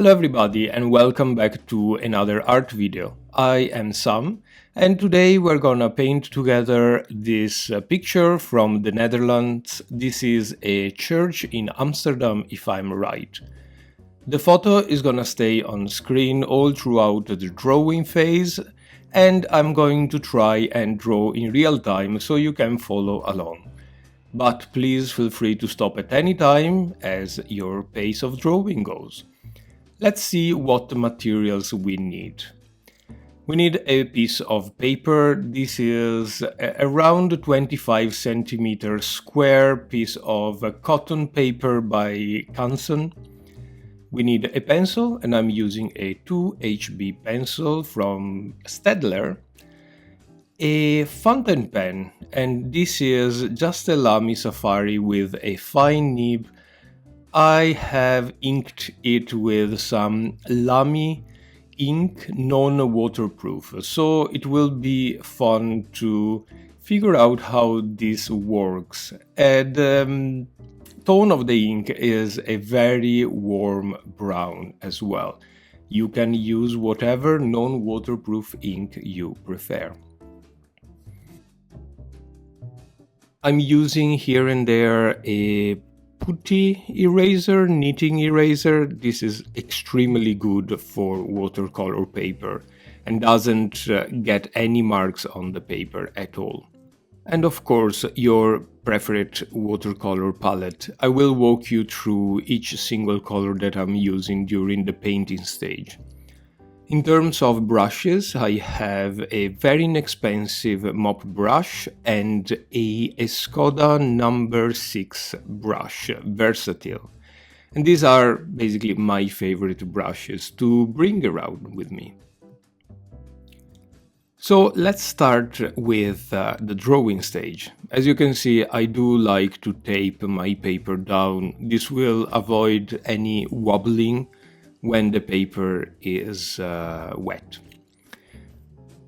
Hello everybody and welcome back to another art video. I am Sam and today we're gonna paint together this picture from the Netherlands. This is a church in Amsterdam if I'm right. The photo is gonna stay on screen all throughout the drawing phase and I'm going to try and draw in real time so you can follow along. But please feel free to stop at any time as your pace of drawing goes. Let's see what materials we need. We need a piece of paper. This is around 25 centimeters square piece of cotton paper by Canson. We need a pencil, and I'm using a 2HB pencil from Staedtler. A fountain pen, and this is just a Lamy Safari with a fine nib. I have inked it with some Lamy ink, non-waterproof, so it will be fun to figure out how this works. And the tone of the ink is a very warm brown as well. You can use whatever non-waterproof ink you prefer. I'm using here and there a putty eraser, knitting eraser. This is extremely good for watercolor paper and doesn't get any marks on the paper at all. And of course, your preferred watercolor palette. I will walk you through each single color that I'm using during the painting stage. In terms of brushes, I have a very inexpensive mop brush and a Skoda number 6 brush, versatile. And these are basically my favorite brushes to bring around with me. So let's start with the drawing stage. As you can see, I do like to tape my paper down. This will avoid any wobbling when the paper is wet.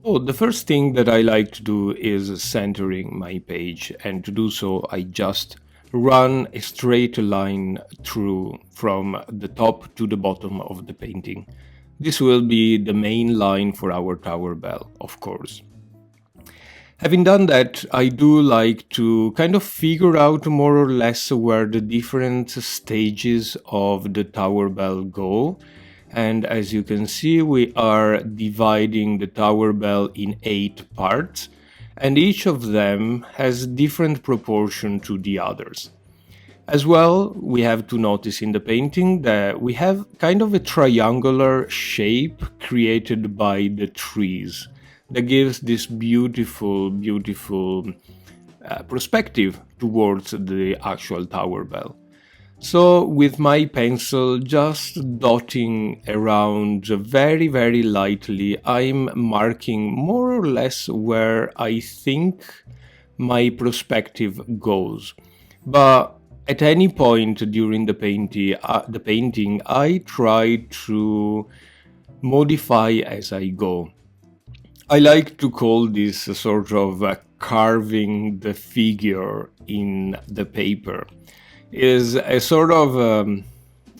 So the first thing that I like to do is centering my page, and to do so I just run a straight line through from the top to the bottom of the painting. This will be the main line for our tower bell, of course. Having done that, I do like to kind of figure out more or less where the different stages of the tower bell go. And as you can see, we are dividing the tower bell in 8 parts, and each of them has different proportion to the others. As well, we have to notice in the painting that we have kind of a triangular shape created by the trees that gives this beautiful perspective towards the actual tower bell. So with my pencil just dotting around very lightly, I'm marking more or less where I think my perspective goes. But at any point during the painting, I try to modify as I go. I like to call this sort of carving the figure in the paper. Is a sort of,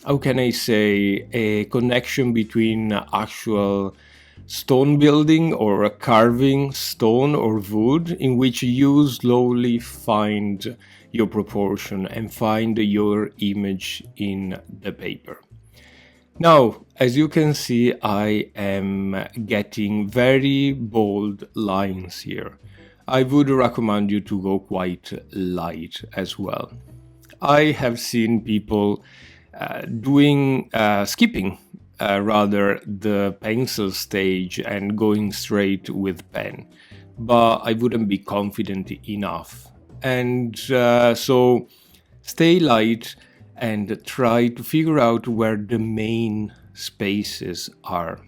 how can I say, a connection between actual stone building or a carving stone or wood, in which you slowly find your proportion and find your image in the paper. Now, as you can see, I am getting very bold lines here. I would recommend you to go quite light as well. I have seen people skipping rather the pencil stage and going straight with pen, but I wouldn't be confident enough. And so stay light and try to figure out where the main spaces are.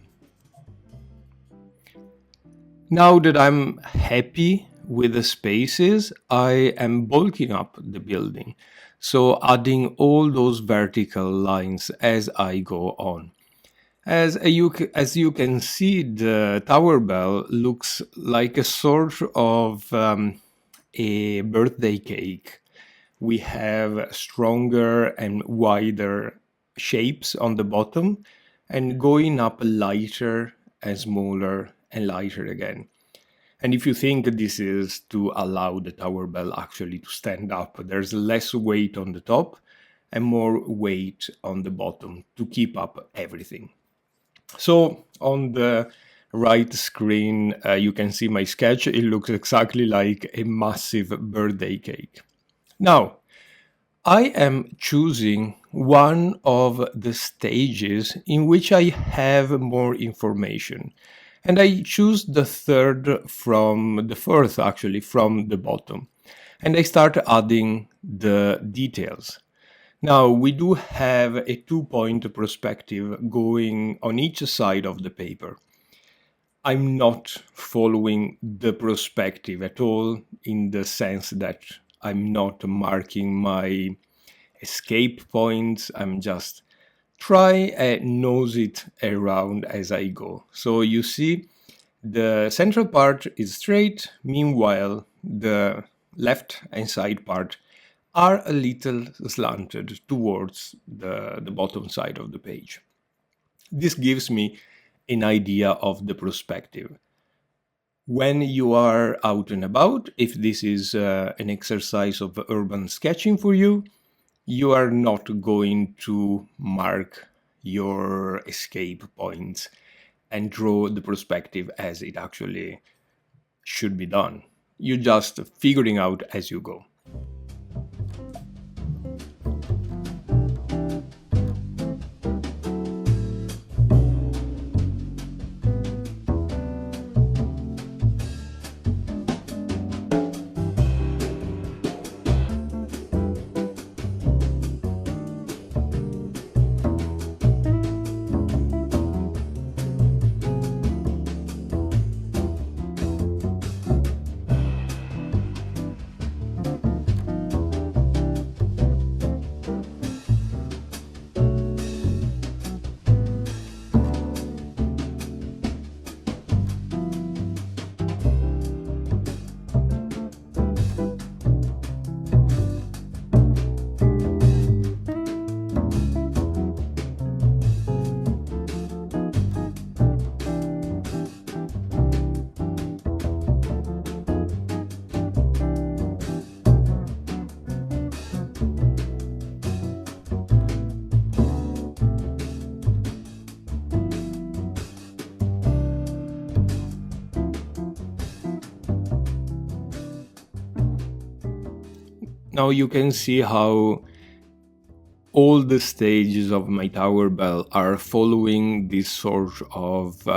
Now that I'm happy with the spaces, I am bulking up the building. So adding all those vertical lines as I go on. As you can see, the tower bell looks like a sort of a birthday cake. We have stronger and wider shapes on the bottom, and going up lighter and smaller and lighter again. And if you think this is to allow the tower bell actually to stand up, there's less weight on the top and more weight on the bottom to keep up everything. So on the right screen, you can see my sketch. It looks exactly like a massive birthday cake. Now, I am choosing one of the stages in which I have more information. And I choose the fourth actually, from the bottom. And I start adding the details. Now, we do have a 2-point perspective going on each side of the paper. I'm not following the perspective at all, in the sense that I'm not marking my escape points. I'm just try and nose it around as I go. So you see, the central part is straight. Meanwhile, the left and side part are a little slanted towards the bottom side of the page. This gives me an idea of the perspective. When you are out and about, if this is an exercise of urban sketching for you, you are not going to mark your escape points and draw the perspective as it actually should be done. You're just figuring out as you go. Now you can see how all the stages of my tower bell are following this sort of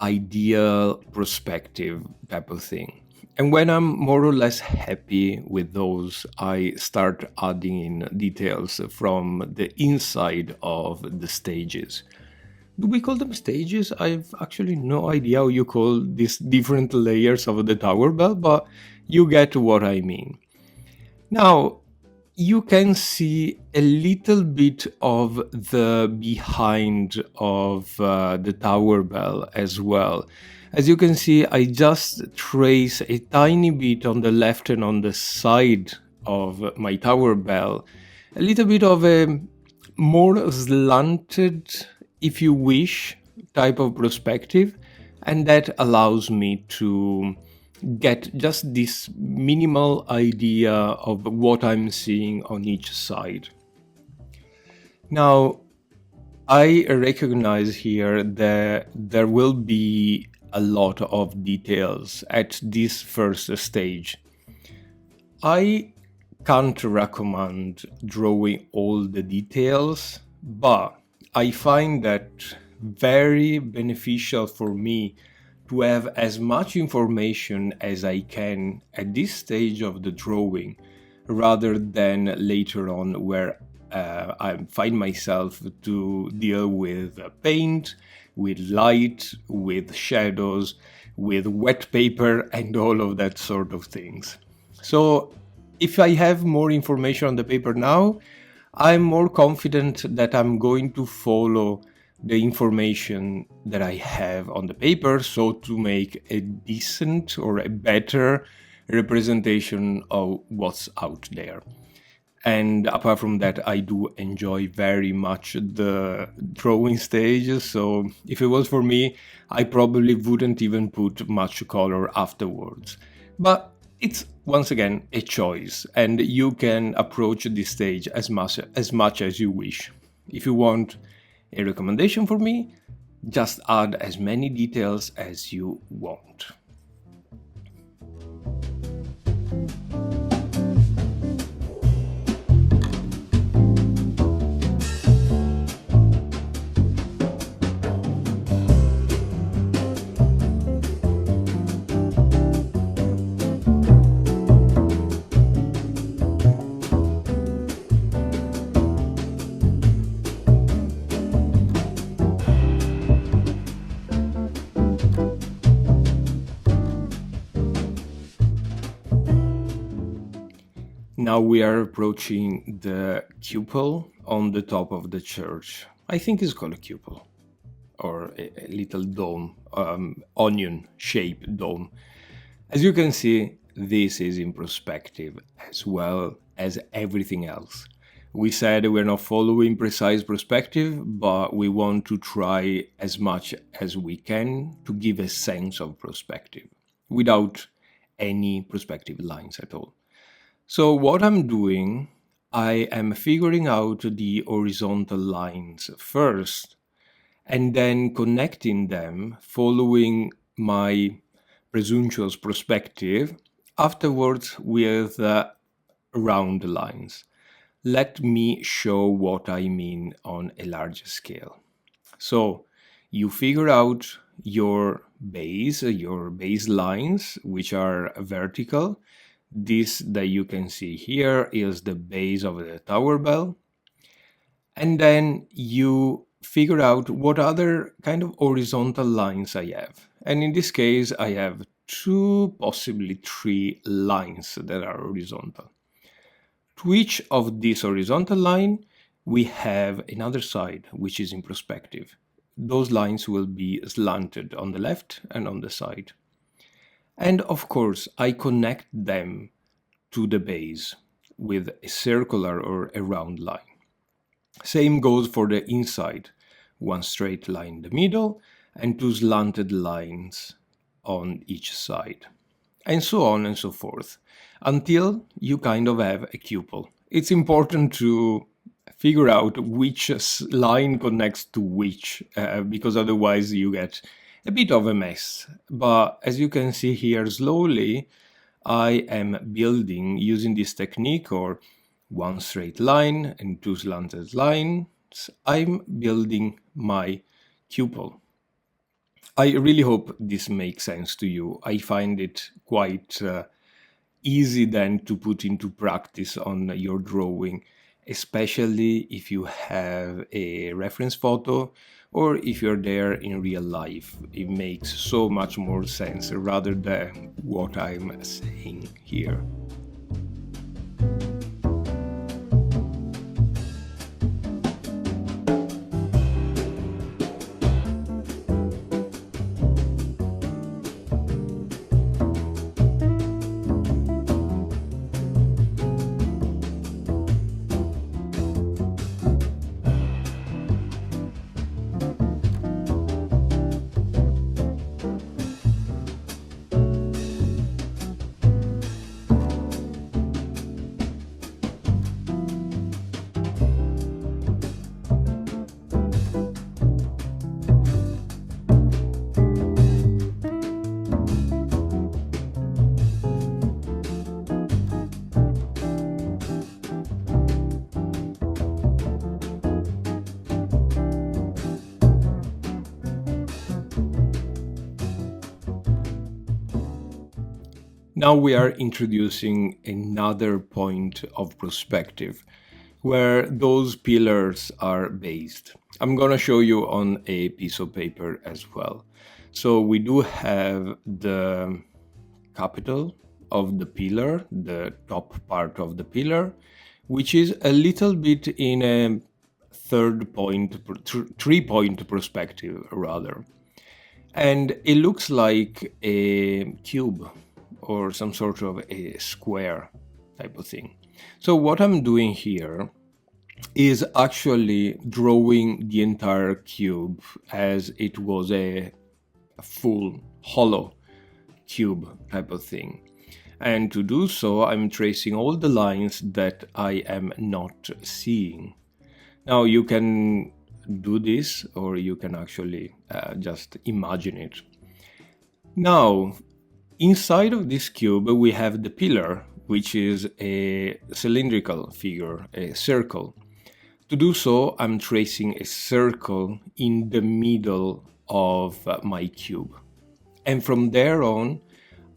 ideal perspective type of thing. And when I'm more or less happy with those, I start adding in details from the inside of the stages. Do we call them stages? I've actually no idea how you call these different layers of the tower bell, but you get what I mean. Now, you can see a little bit of the behind of the tower bell as well. As you can see, I just trace a tiny bit on the left and on the side of my tower bell, a little bit of a more slanted, if you wish, type of perspective, and that allows me to get just this minimal idea of what I'm seeing on each side. Now, I recognize here that there will be a lot of details at this first stage. I can't recommend drawing all the details, but I find that very beneficial for me to have as much information as I can at this stage of the drawing, rather than later on where I find myself to deal with paint, with light, with shadows, with wet paper, and all of that sort of things. So if I have more information on the paper now, I'm more confident that I'm going to follow the information that I have on the paper, so to make a decent or a better representation of what's out there. And apart from that, I do enjoy very much the drawing stage. So if it was for me, I probably wouldn't even put much color afterwards. But it's once again a choice, and you can approach this stage as much as you wish. If you want a recommendation for me, just add as many details as you want. Now we are approaching the cupola on the top of the church. I think it's called a cupola, or a little dome, onion-shaped dome. As you can see, this is in perspective as well as everything else. We said we're not following precise perspective, but we want to try as much as we can to give a sense of perspective without any perspective lines at all. So what I'm doing, I am figuring out the horizontal lines first and then connecting them following my presumptuous perspective afterwards with round lines. Let me show what I mean on a larger scale. So you figure out your base lines, which are vertical. This that you can see here is the base of the tower bell. And then you figure out what other kind of horizontal lines I have. And in this case, I have 2, possibly 3 lines that are horizontal. To each of these horizontal line, we have another side, which is in perspective. Those lines will be slanted on the left and on the side. And of course, I connect them to the base with a circular or a round line. Same goes for the inside, one straight line in the middle and 2 slanted lines on each side. And so on and so forth, until you kind of have a cupola. It's important to figure out which line connects to which, because otherwise you get a bit of a mess. But as you can see here slowly, I am building using this technique, or one straight line and 2 slanted lines. I'm building my cupola. I really hope this makes sense to you. I find it quite easy then to put into practice on your drawing, especially if you have a reference photo or if you're there in real life. It makes so much more sense rather than what I'm saying here. Now we are introducing another point of perspective where those pillars are based. I'm going to show you on a piece of paper as well. So we do have the capital of the pillar, the top part of the pillar, which is a little bit in a 3-point perspective rather. And it looks like a cube or some sort of a square type of thing. So what I'm doing here is actually drawing the entire cube as it was a full hollow cube type of thing. And to do so, I'm tracing all the lines that I am not seeing. Now you can do this, or you can actually just imagine it. Now, inside of this cube, we have the pillar, which is a cylindrical figure, a circle. To do so, I'm tracing a circle in the middle of my cube. And from there on,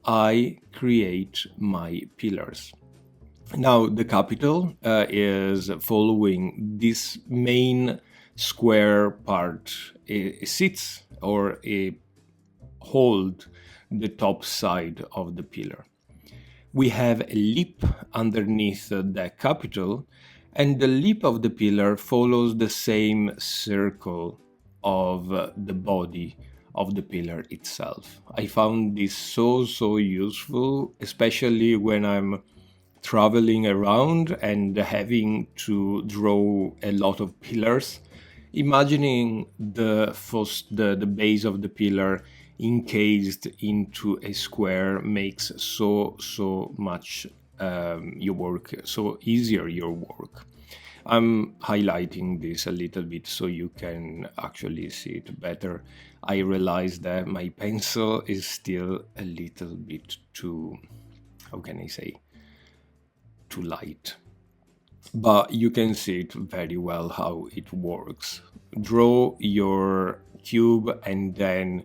I create my pillars. Now, the capital is following this main square part. It sits, or it hold the top side of the pillar. We have a lip underneath the capital, and the lip of the pillar follows the same circle of the body of the pillar itself. I found this so useful, especially when I'm traveling around and having to draw a lot of pillars. Imagining the base of the pillar encased into a square makes so much your work, so easier your work. I'm highlighting this a little bit so you can actually see it better. I realize that my pencil is still a little bit too, how can I say, too light. But you can see it very well how it works. Draw your cube and then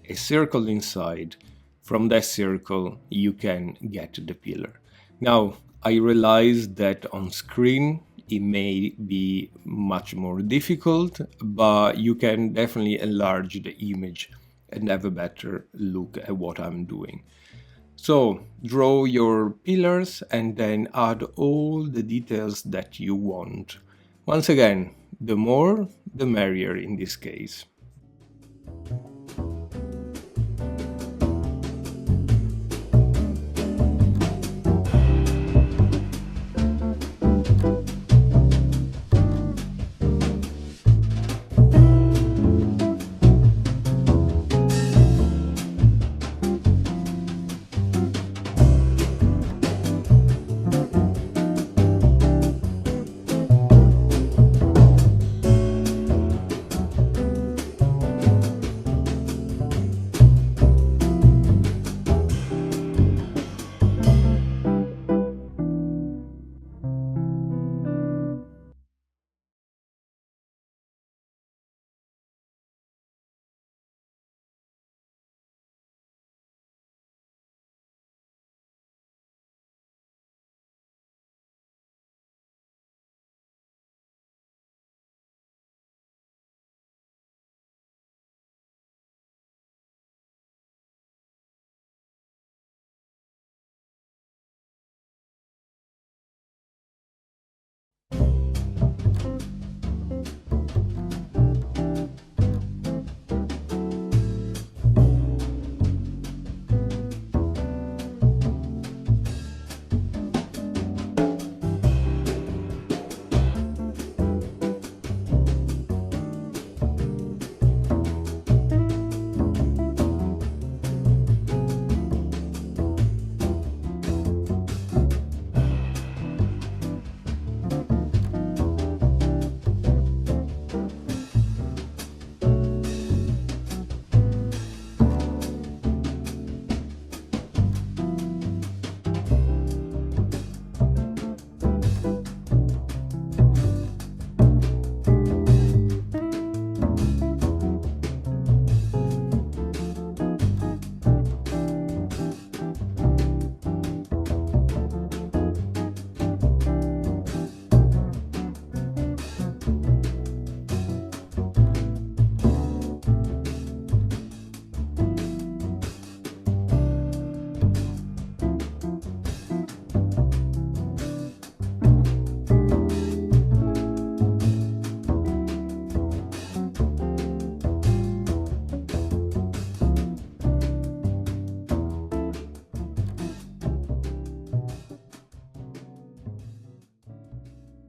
a circle inside. From that circle, you can get the pillar. Now, I realize that on screen it may be much more difficult, but you can definitely enlarge the image and have a better look at what I'm doing. So draw your pillars and then add all the details that you want. Once again, the more, the merrier in this case.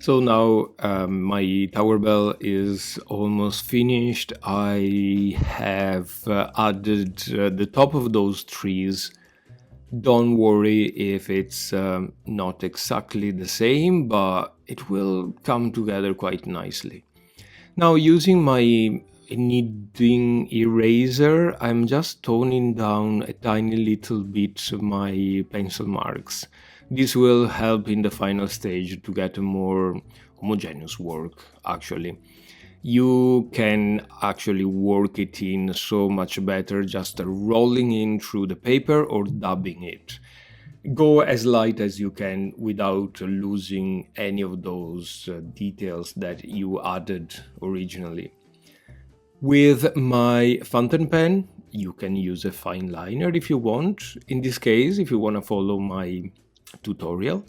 So now my tower bell is almost finished. I have added the top of those trees. Don't worry if it's not exactly the same, but it will come together quite nicely. Now, using my kneading eraser, I'm just toning down a tiny little bit my pencil marks. This will help in the final stage to get a more homogeneous work, actually. You can actually work it in so much better just rolling in through the paper or dabbing it. Go as light as you can without losing any of those details that you added originally. With my fountain pen, you can use a fine liner if you want. In this case, if you want to follow my tutorial,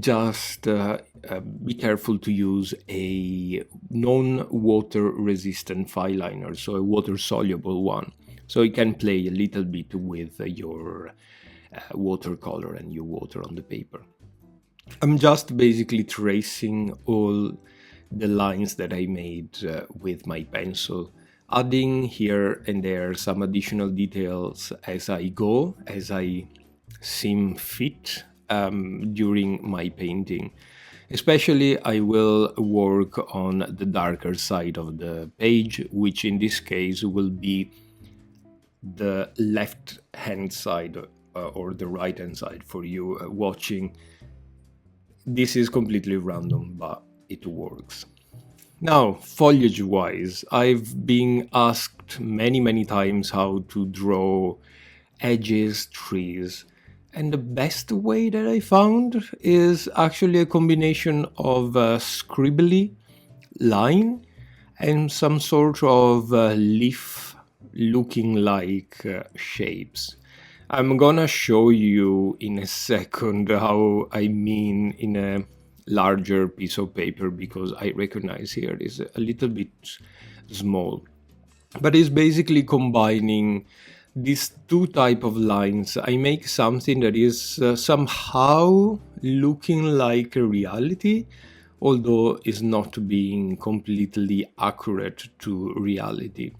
just be careful to use a non-water resistant fine liner, so a water soluble one, so you can play a little bit with your watercolor and your water on the paper. I'm just basically tracing all the lines that I made with my pencil, adding here and there some additional details as I go, as I seem fit during my painting. Especially, I will work on the darker side of the page, which in this case will be the left hand side or the right hand side for you watching. This is completely random, but it works. Now, foliage wise, I've been asked many times how to draw edges, trees, and the best way that I found is actually a combination of a scribbly line and some sort of leaf looking like shapes. I'm gonna show you in a second how I mean in a larger piece of paper, because I recognize here is a little bit small. But it's basically combining these two type of lines. I make something that is somehow looking like a reality, although is not being completely accurate to reality.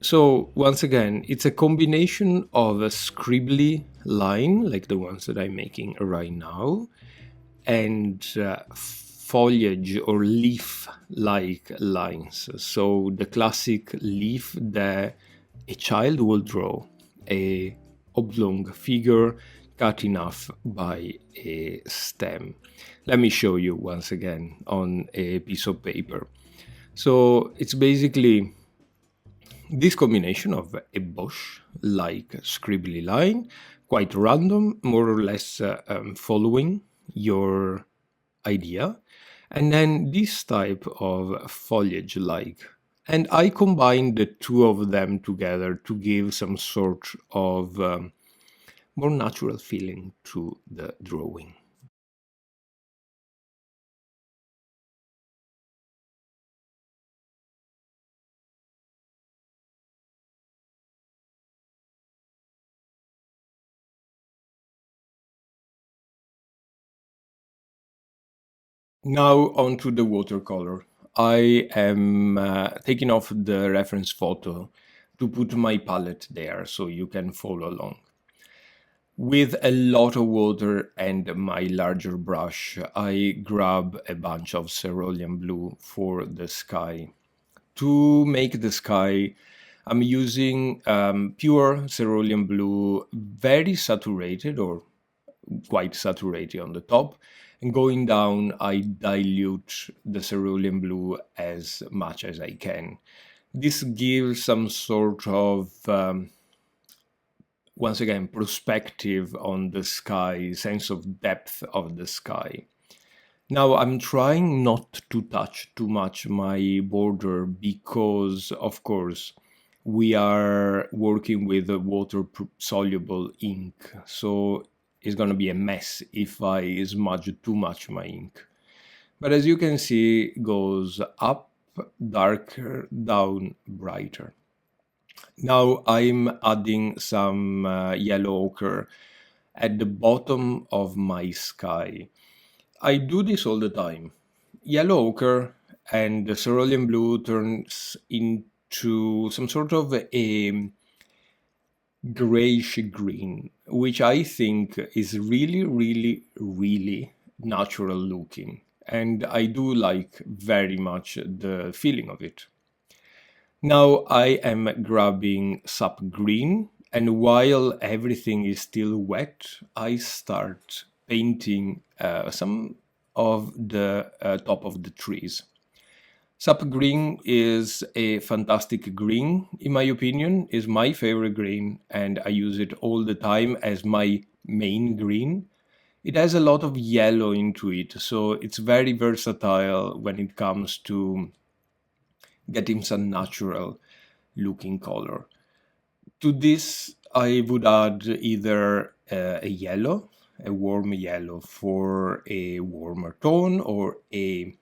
So once again, it's a combination of a scribbly line, like the ones that I'm making right now, and foliage or leaf-like lines. So the classic leaf that a child will draw, a oblong figure cut enough by a stem. Let me show you once again on a piece of paper. So it's basically this combination of a bush-like scribbly line, quite random, more or less following your idea, and then this type of foliage-like. And I combine the two of them together to give some sort of more natural feeling to the drawing. Now onto the watercolor. I am taking off the reference photo to put my palette there so you can follow along. With a lot of water and my larger brush, I grab a bunch of cerulean blue for the sky. To make the sky, I'm using pure cerulean blue, very saturated or quite saturated on the top, and going down I dilute the cerulean blue as much as I can. This gives some sort of once again perspective on the sky, sense of depth of the sky. Now I'm trying not to touch too much my border because of course we are working with a water soluble ink, so it's going to be a mess if I smudge too much my ink. But as you can see, it goes up darker, down brighter. Now I'm adding some yellow ochre at the bottom of my sky. I do this all the time. Yellow ochre and the cerulean blue turns into some sort of a grayish green, which I think is really, really, really natural looking. And I do like very much the feeling of it. Now I am grabbing sap green, and while everything is still wet, I start painting some of the top of the trees. Sap green is a fantastic green, in my opinion, is my favorite green, and I use it all the time as my main green. It has a lot of yellow into it, so it's very versatile when it comes to getting some natural looking color. To this, I would add either a yellow, a warm yellow for a warmer tone, or a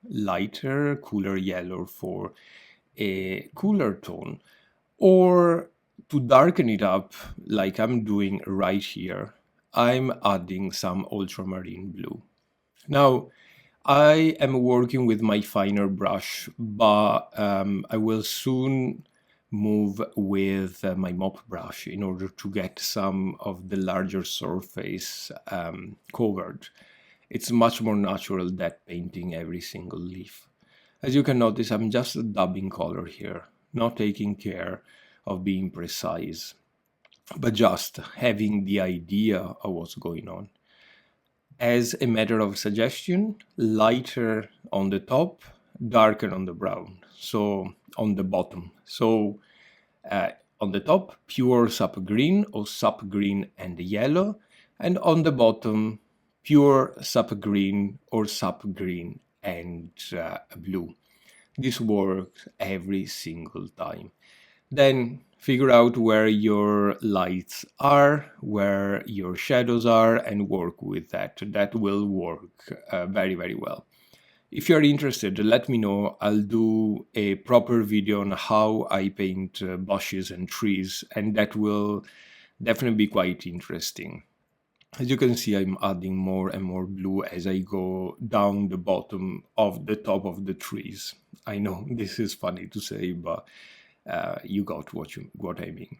lighter, cooler yellow for a cooler tone. Or to darken it up, like I'm doing right here, I'm adding some ultramarine blue. Now, I am working with my finer brush, but I will soon move with my mop brush in order to get some of the larger surface covered. It's much more natural than painting every single leaf. As you can notice, I'm just dabbing color here, not taking care of being precise, but just having the idea of what's going on. As a matter of suggestion, lighter on the top, darker on the brown, so on the bottom. So uh, on the top, pure sap green or sap green and yellow, and on the bottom, pure sap green or sap green and blue. This works every single time. Then figure out where your lights are, where your shadows are, and work with that. That will work very, very well. If you're interested, let me know. I'll do a proper video on how I paint bushes and trees, and that will definitely be quite interesting. As you can see, I'm adding more and more blue as I go down the bottom of the top of the trees. I know this is funny to say, but you got what I mean.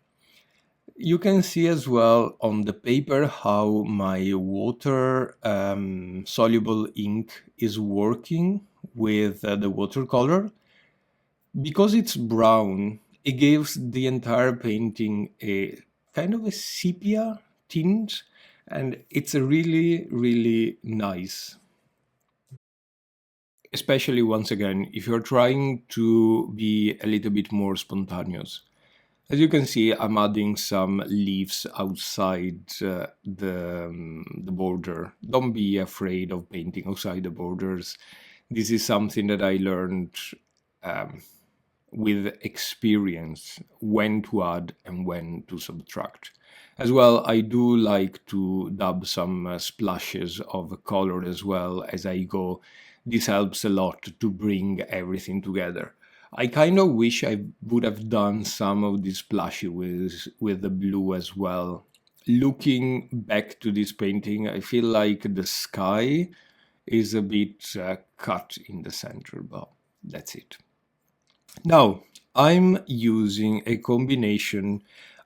You can see as well on the paper how my water soluble ink is working with the watercolor. Because it's brown, it gives the entire painting a kind of a sepia tint, and it's a really, really nice. Especially once again, if you're trying to be a little bit more spontaneous. As you can see, I'm adding some leaves outside the border. Don't be afraid of painting outside the borders. This is something that I learned um, with experience, when to add and when to subtract. As well, I do like to dab some splashes of color as well as I go. This helps a lot to bring everything together. I kind of wish I would have done some of this splashy with the blue as well. Looking back to this painting, I feel like the sky is a bit cut in the center, but that's it. Now, I'm using a combination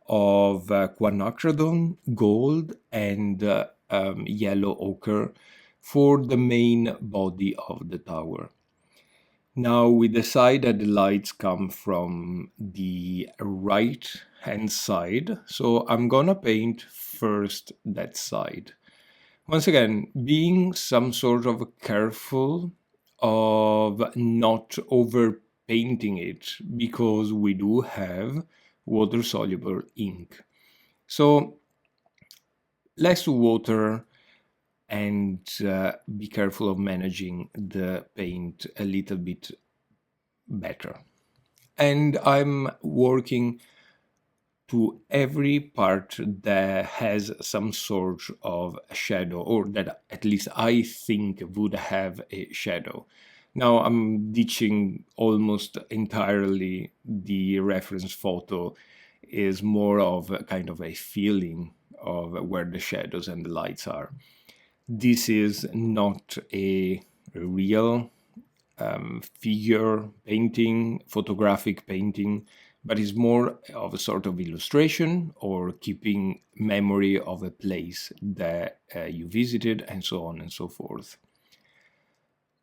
of quinacridone, gold, and yellow ochre for the main body of the tower. Now we decide that the lights come from the right hand side, so I'm gonna paint first that side. Once again, being some sort of careful of not over painting it because we do have water soluble ink. So less water and be careful of managing the paint a little bit better. And I'm working to every part that has some sort of shadow, or that at least I think would have a shadow. Now I'm ditching almost entirely the reference photo, is more of a kind of a feeling of where the shadows and the lights are. This is not a real figure painting, photographic painting, but is more of a sort of illustration or keeping memory of a place that you visited, and so on and so forth.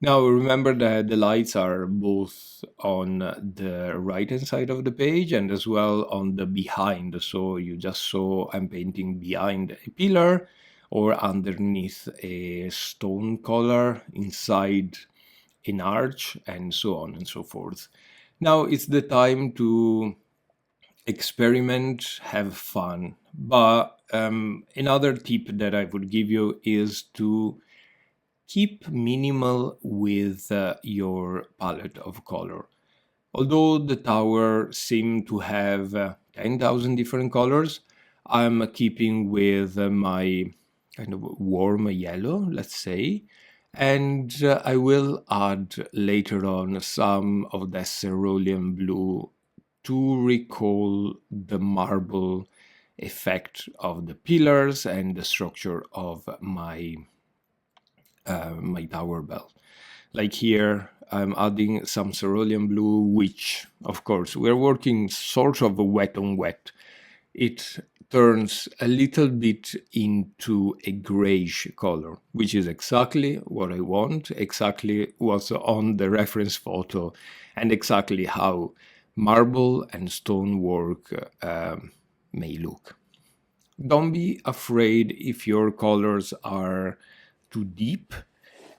Now remember that the lights are both on the right hand side of the page and as well on the behind. So you just saw I'm painting behind a pillar or underneath a stone color, inside an arch, and so on and so forth. Now it's the time to experiment, have fun. But another tip that I would give you is to keep minimal with your palette of color. Although the tower seemed to have 10,000 different colors, I'm keeping with my kind of warm yellow, let's say, and I will add later on some of the cerulean blue to recall the marble effect of the pillars and the structure of my tower bell. Like here, I'm adding some cerulean blue, which, of course, we're working sort of wet on wet. It turns a little bit into a grayish color, which is exactly what I want, exactly what's on the reference photo, and exactly how marble and stonework may look. Don't be afraid if your colors are too deep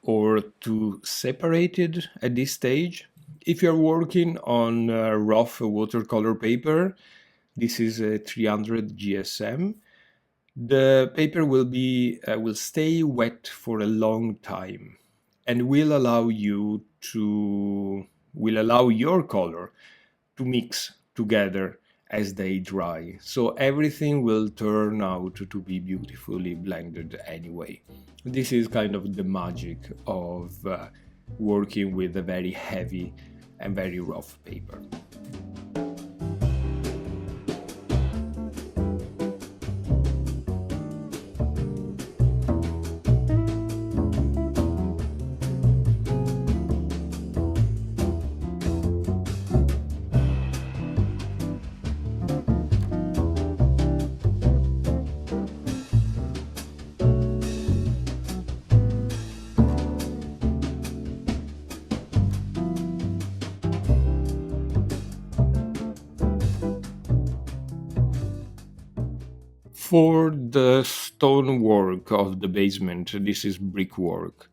or too separated at this stage. If you're working on rough watercolor paper, this is a 300 GSM. The paper will stay wet for a long time and will allow your color to mix together as they dry. So everything will turn out to be beautifully blended anyway. This is kind of the magic of working with a very heavy and very rough paper. For the stonework of the basement, this is brickwork.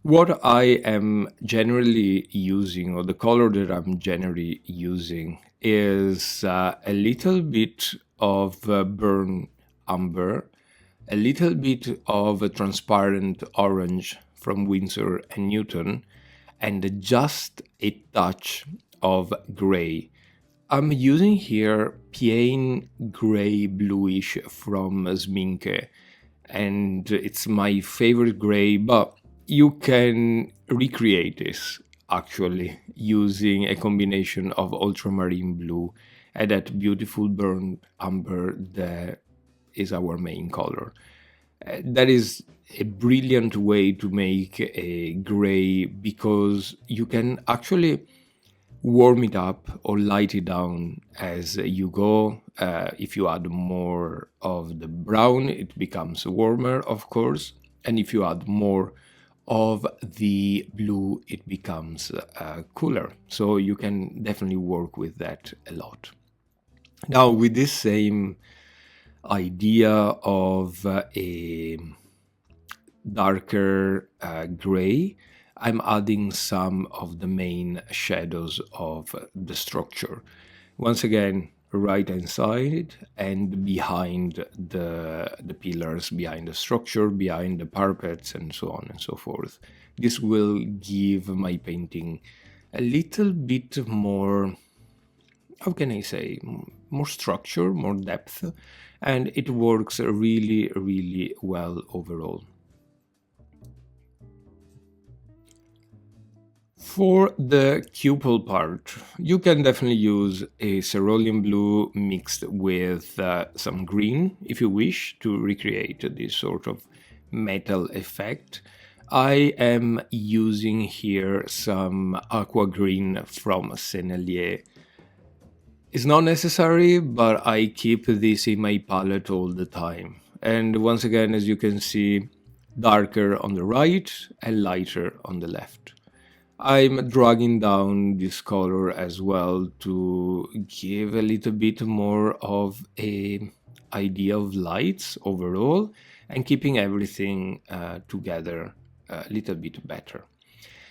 What I am generally using, or the color that I'm generally using, is a little bit of burnt umber, a little bit of a transparent orange from Winsor and Newton, and just a touch of gray. I'm using here plain gray bluish from Sminke, and it's my favorite gray, but you can recreate this actually using a combination of ultramarine blue and that beautiful burnt umber that is our main color. That is a brilliant way to make a gray because you can actually warm it up or light it down as you go. If you add more of the brown, it becomes warmer, of course. And if you add more of the blue, it becomes cooler. So you can definitely work with that a lot. Now, with this same idea of a darker gray, I'm adding some of the main shadows of the structure. Once again, right hand side and behind the pillars, behind the structure, behind the parapets, and so on and so forth. This will give my painting a little bit more, how can I say, more structure, more depth, and it works really, really well overall. For the cupola part, you can definitely use a cerulean blue mixed with some green, if you wish, to recreate this sort of metal effect, I am using here some aqua green from Sennelier. It's not necessary, but I keep this in my palette all the time. And once again, as you can see, darker on the right and lighter on the left. I'm dragging down this color as well to give a little bit more of a idea of lights overall and keeping everything together a little bit better.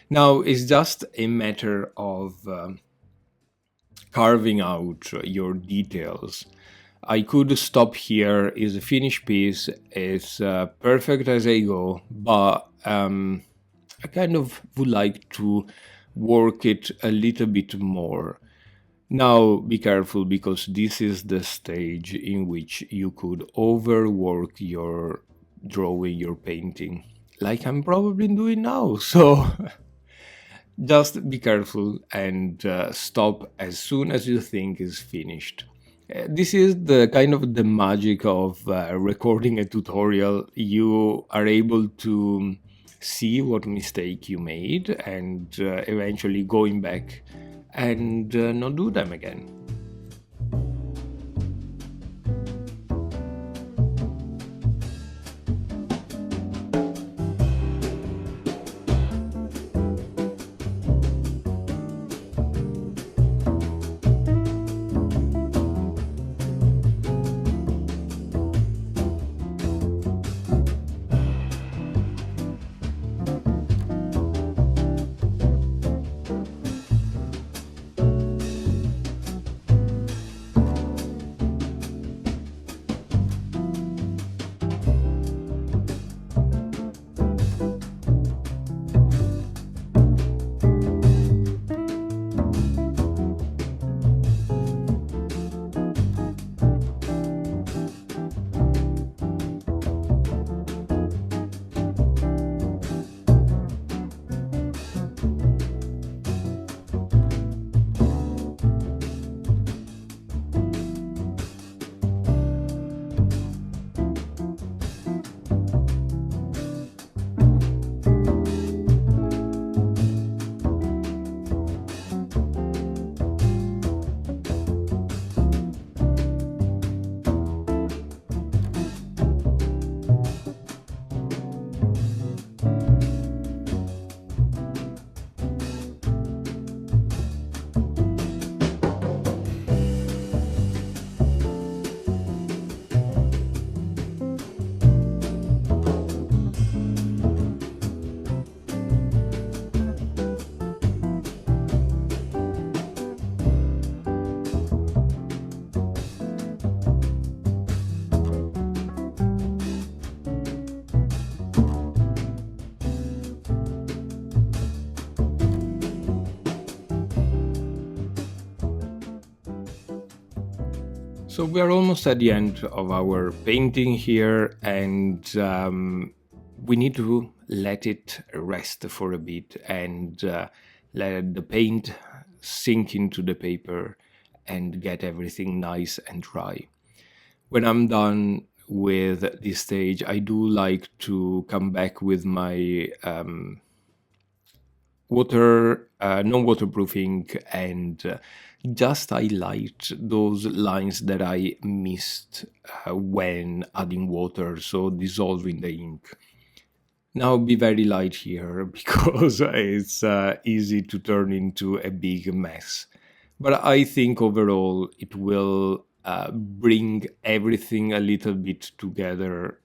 Now it's just a matter of carving out your details. I could stop here, is a finished piece, it's perfect as I go, but I kind of would like to work it a little bit more. Now be careful, because this is the stage in which you could overwork your drawing, your painting, like I'm probably doing now. So just be careful and stop as soon as you think is finished. This is the kind of the magic of recording a tutorial. You are able to see what mistake you made and eventually going back and not do them again. So we are almost at the end of our painting here, and we need to let it rest for a bit and let the paint sink into the paper and get everything nice and dry. When I'm done with this stage, I do like to come back with my non-waterproofing and just highlight those lines that I missed when adding water, so dissolving the ink. Now be very light here because it's easy to turn into a big mess. But I think overall it will bring everything a little bit together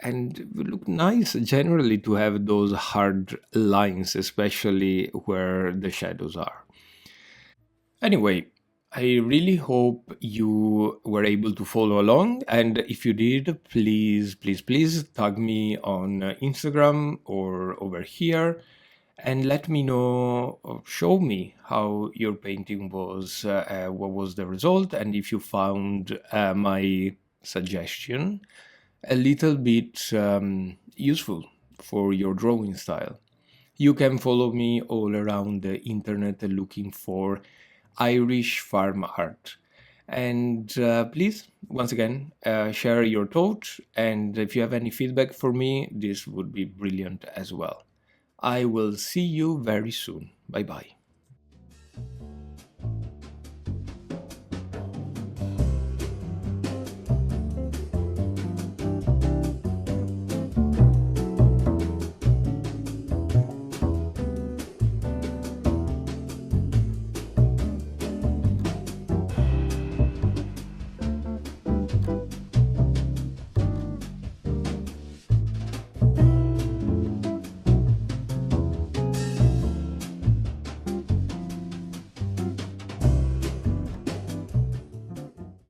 and it would look nice generally to have those hard lines, especially where the shadows are. Anyway, I really hope you were able to follow along, and if you did, please tag me on Instagram or over here and let me know, or show me how your painting was, what was the result, and if you found my suggestion a little bit useful for your drawing style. You can follow me all around the internet looking for Irish farm art. And please, once again, share your thoughts. And if you have any feedback for me, this would be brilliant as well. I will see you very soon. Bye bye.